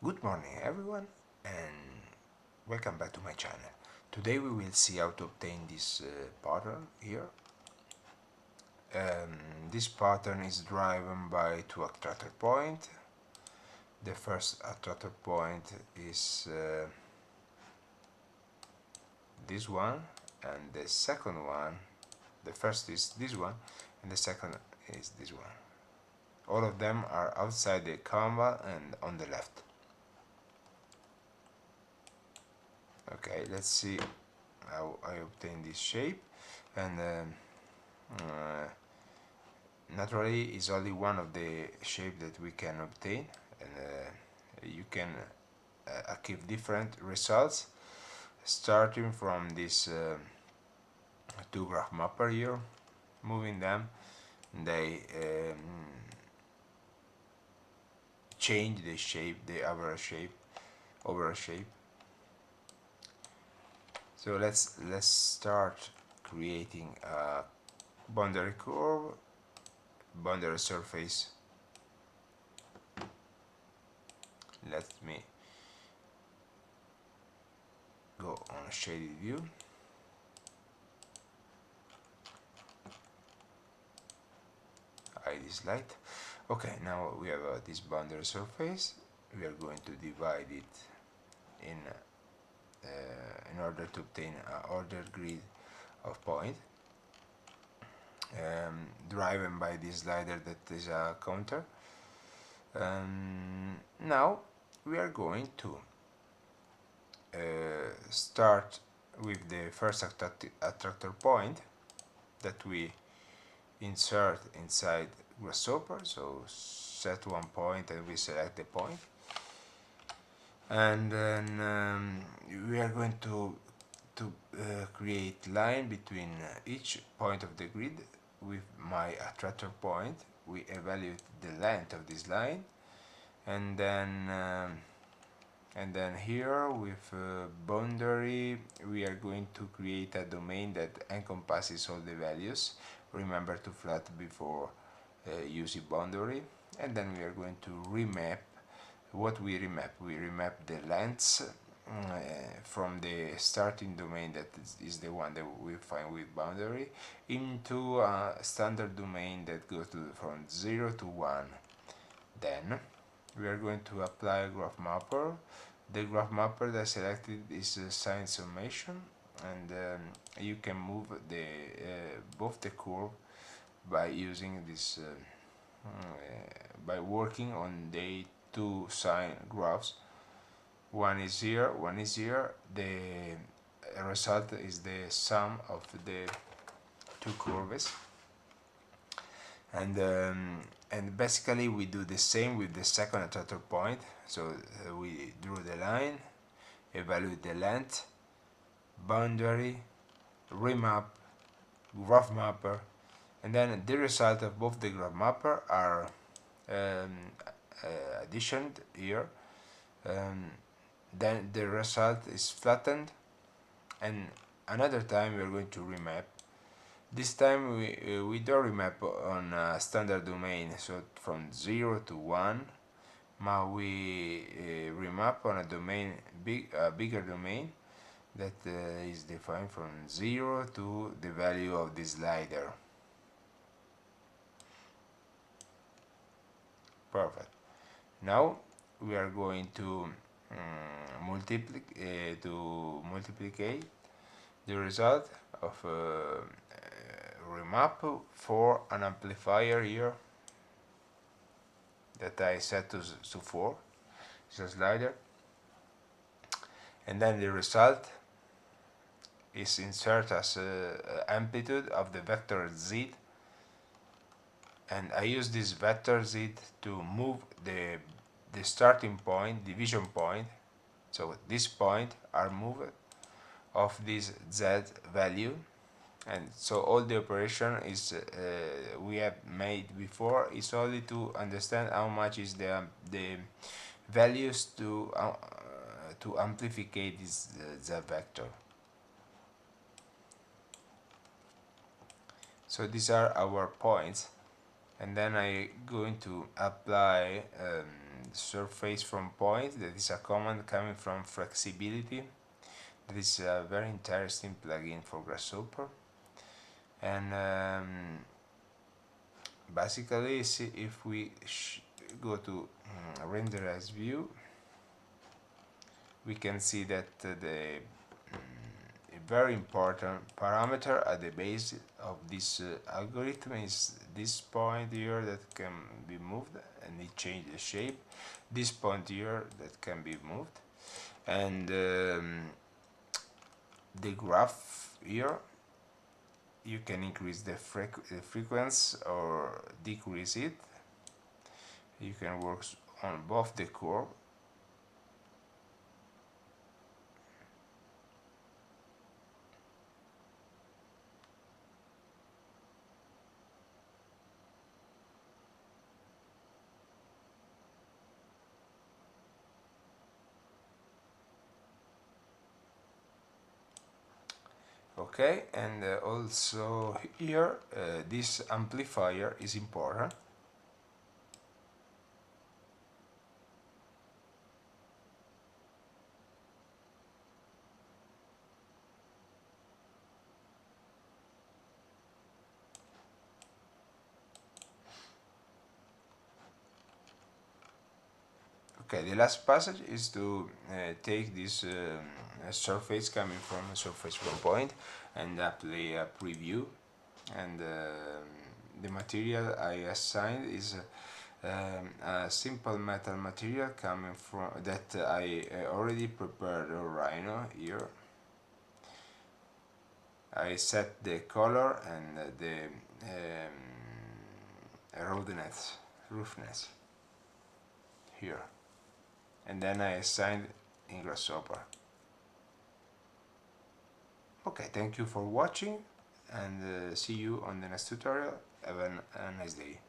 Good morning everyone and welcome back to my channel. Today we will see how to obtain this pattern here. This pattern is driven by two attractor points. The first attractor point is this one, and the second one, the first is this one and the second is this one. All of them are outside the canvas and on the left. Okay, let's see how I obtain this shape. And uh, naturally is only one of the shape that we can obtain, and you can achieve different results starting from this two graph mapper here. Moving them, they change the shape, the overall shape. So let's start creating a boundary curve, boundary surface. Let me go on shaded view. Hide this light. Okay, now we have this boundary surface. We are going to divide it in order to obtain an ordered grid of points, driven by this slider that is a counter. Now we are going to start with the first attractor point that we insert inside Grasshopper. So set one point and we select the point, and then we are going to create line between each point of the grid. With my attractor point, we evaluate the length of this line, and then here with boundary we are going to create a domain that encompasses all the values. Remember to flat before using boundary. And then we are going to remap. What we remap the lengths from the starting domain, that is the one that we find with boundary, into a standard domain that goes from 0 to 1. Then we are going to apply a graph mapper. The graph mapper that I selected is a sine summation, and you can move the both the curve by using this by working on the two sine graphs. One is here, one is here. The result is the sum of the two curves, and basically we do the same with the second attractor point. So we drew the line, evaluate the length, boundary, remap, graph mapper, and then the result of both the graph mapper are additioned here. Then the result is flattened, and another time we are going to remap. This time we don't remap on a standard domain, so from 0 to 1. Now we remap on a domain, bigger domain, that is defined from 0 to the value of the slider. Perfect. Now we are going to multiplicate the result of remap for an amplifier here that I set to 4. It's a slider, and then the result is insert as amplitude of the vector z, and I use this vector z to move the starting point, division point. So this point are moved of this z value, and so all the operation is we have made before is only to understand how much is the values to amplify this z vector. So these are our points, and then I going to apply surface from point. That is a command coming from flexibility. That is a very interesting plugin for Grasshopper. And basically, see if we go to render as view, we can see that the very important parameter at the base of this algorithm is this point here that can be moved and it changes the shape, this point here that can be moved, and the graph here you can increase the frequency or decrease it. You can work on both the curve. Okay, and also here this amplifier is important. Okay, the last passage is to take this surface coming from a surface one point and apply a preview, and the material I assigned is a simple metal material coming from that I already prepared a rhino here. I set the color and the roughness here, and then I assigned in Grasshopper. Okay, thank you for watching, and see you on the next tutorial. Have a nice day.